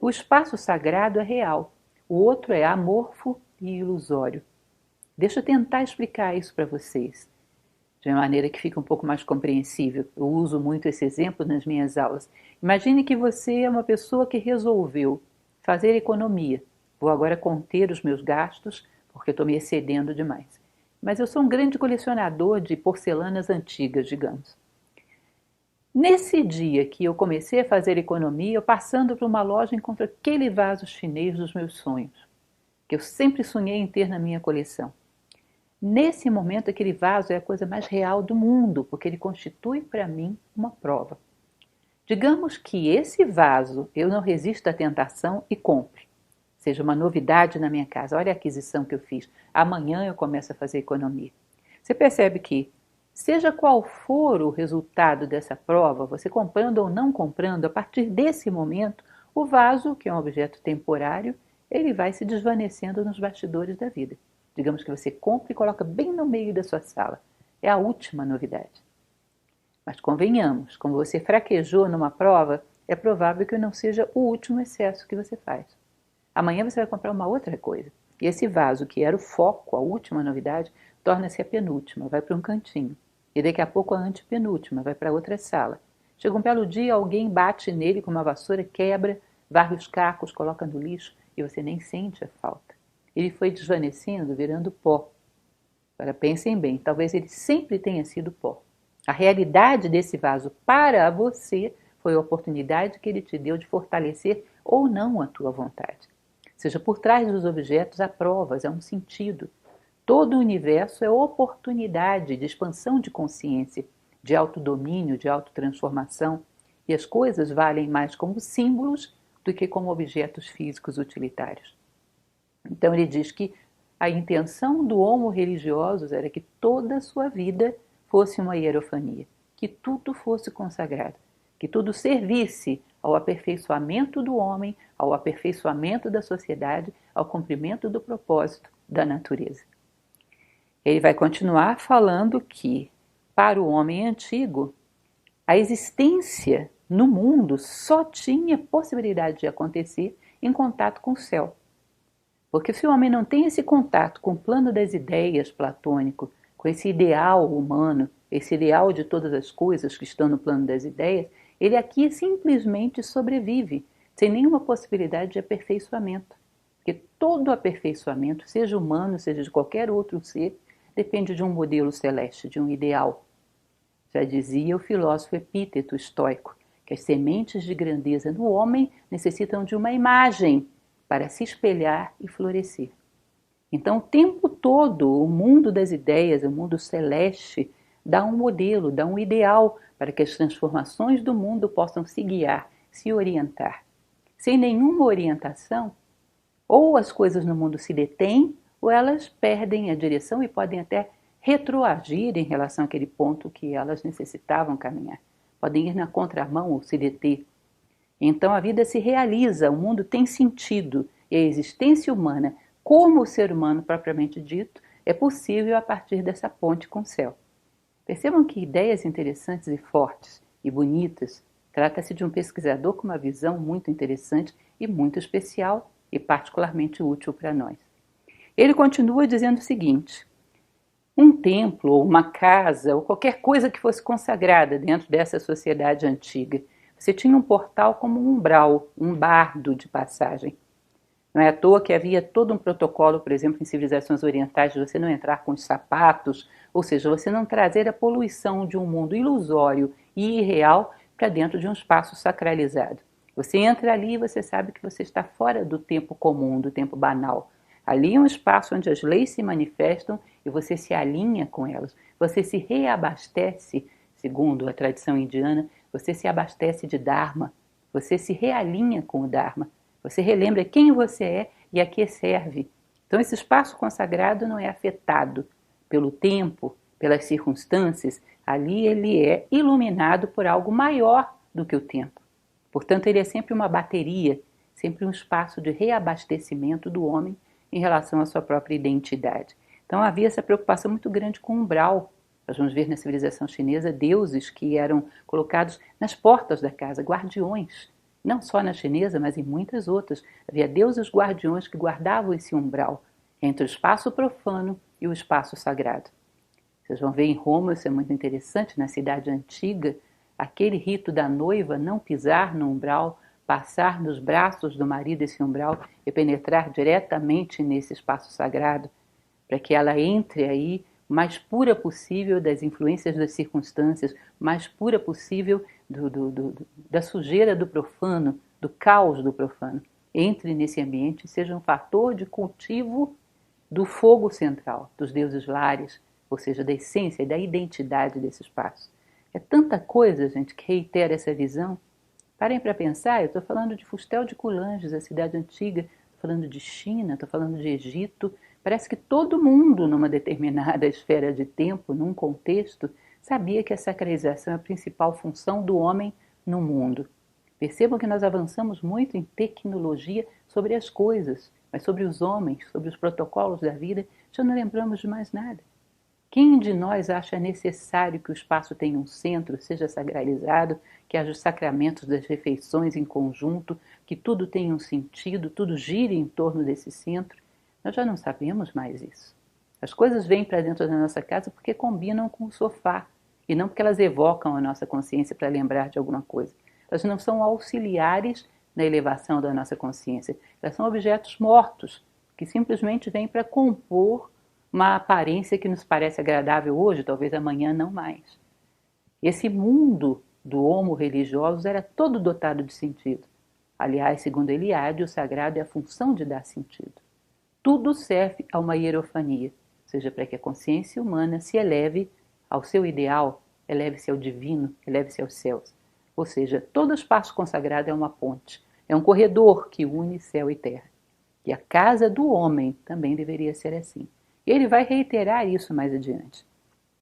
O espaço sagrado é real, o outro é amorfo e ilusório. Deixa eu tentar explicar isso para vocês, de uma maneira que fica um pouco mais compreensível. Eu uso muito esse exemplo nas minhas aulas. Imagine que você é uma pessoa que resolveu fazer economia. Vou agora conter os meus gastos, porque estou me excedendo demais. Mas eu sou um grande colecionador de porcelanas antigas, digamos. Nesse dia que eu comecei a fazer economia, eu passando por uma loja encontro aquele vaso chinês dos meus sonhos, que eu sempre sonhei em ter na minha coleção. Nesse momento, aquele vaso é a coisa mais real do mundo, porque ele constitui para mim uma prova. Digamos que esse vaso eu não resisto à tentação e compre. Seja uma novidade na minha casa. Olha a aquisição que eu fiz. Amanhã eu começo a fazer economia. Você percebe que, seja qual for o resultado dessa prova, você comprando ou não comprando, a partir desse momento, o vaso, que é um objeto temporário, ele vai se desvanecendo nos bastidores da vida. Digamos que você compra e coloca bem no meio da sua sala. É a última novidade. Mas convenhamos, como você fraquejou numa prova, é provável que não seja o último excesso que você faz. Amanhã você vai comprar uma outra coisa. E esse vaso, que era o foco, a última novidade, torna-se a penúltima, vai para um cantinho. E daqui a pouco a antepenúltima, vai para outra sala. Chega um belo dia, alguém bate nele com uma vassoura, quebra, varre os cacos, coloca no lixo e você nem sente a falta. Ele foi desvanecendo, virando pó. Agora pensem bem, talvez ele sempre tenha sido pó. A realidade desse vaso para você foi a oportunidade que ele te deu de fortalecer ou não a tua vontade. Ou seja, por trás dos objetos há provas, há um sentido. Todo o universo é oportunidade de expansão de consciência, de autodomínio, de autotransformação. E as coisas valem mais como símbolos do que como objetos físicos utilitários. Então ele diz que a intenção do homo religiosus era que toda a sua vida fosse uma hierofania, que tudo fosse consagrado, que tudo servisse ao aperfeiçoamento do homem, ao aperfeiçoamento da sociedade, ao cumprimento do propósito da natureza. Ele vai continuar falando que, para o homem antigo, a existência no mundo só tinha possibilidade de acontecer em contato com o céu. Porque se o homem não tem esse contato com o plano das ideias platônico, com esse ideal humano, esse ideal de todas as coisas que estão no plano das ideias, ele aqui simplesmente sobrevive, sem nenhuma possibilidade de aperfeiçoamento. Porque todo aperfeiçoamento, seja humano, seja de qualquer outro ser, depende de um modelo celeste, de um ideal. Já dizia o filósofo Epíteto estoico, que as sementes de grandeza no homem necessitam de uma imagem para se espelhar e florescer. Então, o tempo todo, o mundo das ideias, o mundo celeste, dá um modelo, dá um ideal para que as transformações do mundo possam se guiar, se orientar. Sem nenhuma orientação, ou as coisas no mundo se detêm, ou elas perdem a direção e podem até retroagir em relação àquele ponto que elas necessitavam caminhar. Podem ir na contramão ou se deter. Então a vida se realiza, o mundo tem sentido e a existência humana, como o ser humano propriamente dito, é possível a partir dessa ponte com o céu. Percebam que ideias interessantes e fortes e bonitas. Trata-se de um pesquisador com uma visão muito interessante e muito especial e particularmente útil para nós. Ele continua dizendo o seguinte: um templo ou uma casa ou qualquer coisa que fosse consagrada dentro dessa sociedade antiga, você tinha um portal como um umbral, um bardo de passagem. Não é à toa que havia todo um protocolo, por exemplo, em civilizações orientais, de você não entrar com os sapatos, ou seja, você não trazer a poluição de um mundo ilusório e irreal para dentro de um espaço sacralizado. Você entra ali e você sabe que você está fora do tempo comum, do tempo banal. Ali é um espaço onde as leis se manifestam e você se alinha com elas. Você se reabastece, segundo a tradição indiana, você se abastece de Dharma, você se realinha com o Dharma. Você relembra quem você é e a que serve. Então esse espaço consagrado não é afetado pelo tempo, pelas circunstâncias. Ali ele é iluminado por algo maior do que o tempo. Portanto, ele é sempre uma bateria, sempre um espaço de reabastecimento do homem em relação à sua própria identidade. Então havia essa preocupação muito grande com o umbral. Nós vamos ver na civilização chinesa deuses que eram colocados nas portas da casa, guardiões. Não só na chinesa, mas em muitas outras. Havia deuses guardiões que guardavam esse umbral entre o espaço profano e o espaço sagrado. Vocês vão ver em Roma, isso é muito interessante, na cidade antiga, aquele rito da noiva não pisar no umbral, passar nos braços do marido esse umbral e penetrar diretamente nesse espaço sagrado, para que ela entre aí o mais pura possível das influências das circunstâncias, mais pura possível da sujeira do profano, do caos do profano. Entre nesse ambiente e seja um fator de cultivo do fogo central, dos deuses lares, ou seja, da essência e da identidade desse espaço. É tanta coisa, gente, que reitera essa visão. Parem para pensar, eu estou falando de Fustel de Coulanges, a cidade antiga, estou falando de China, estou falando de Egito. Parece que todo mundo, numa determinada esfera de tempo, num contexto, sabia que a sacralização é a principal função do homem no mundo. Percebam que nós avançamos muito em tecnologia sobre as coisas, mas sobre os homens, sobre os protocolos da vida, já não lembramos de mais nada. Quem de nós acha necessário que o espaço tenha um centro, seja sacralizado, que haja os sacramentos das refeições em conjunto, que tudo tenha um sentido, tudo gire em torno desse centro? Nós já não sabemos mais isso. As coisas vêm para dentro da nossa casa porque combinam com o sofá, e não porque elas evocam a nossa consciência para lembrar de alguma coisa. Elas não são auxiliares na elevação da nossa consciência. Elas são objetos mortos, que simplesmente vêm para compor uma aparência que nos parece agradável hoje, talvez amanhã não mais. Esse mundo do homo religioso era todo dotado de sentido. Aliás, segundo Eliade, o sagrado é a função de dar sentido. Tudo serve a uma hierofania, ou seja, para que a consciência humana se eleve ao seu ideal, eleve-se ao divino, eleve-se aos céus. Ou seja, todo espaço consagrado é uma ponte, é um corredor que une céu e terra. E a casa do homem também deveria ser assim. E ele vai reiterar isso mais adiante.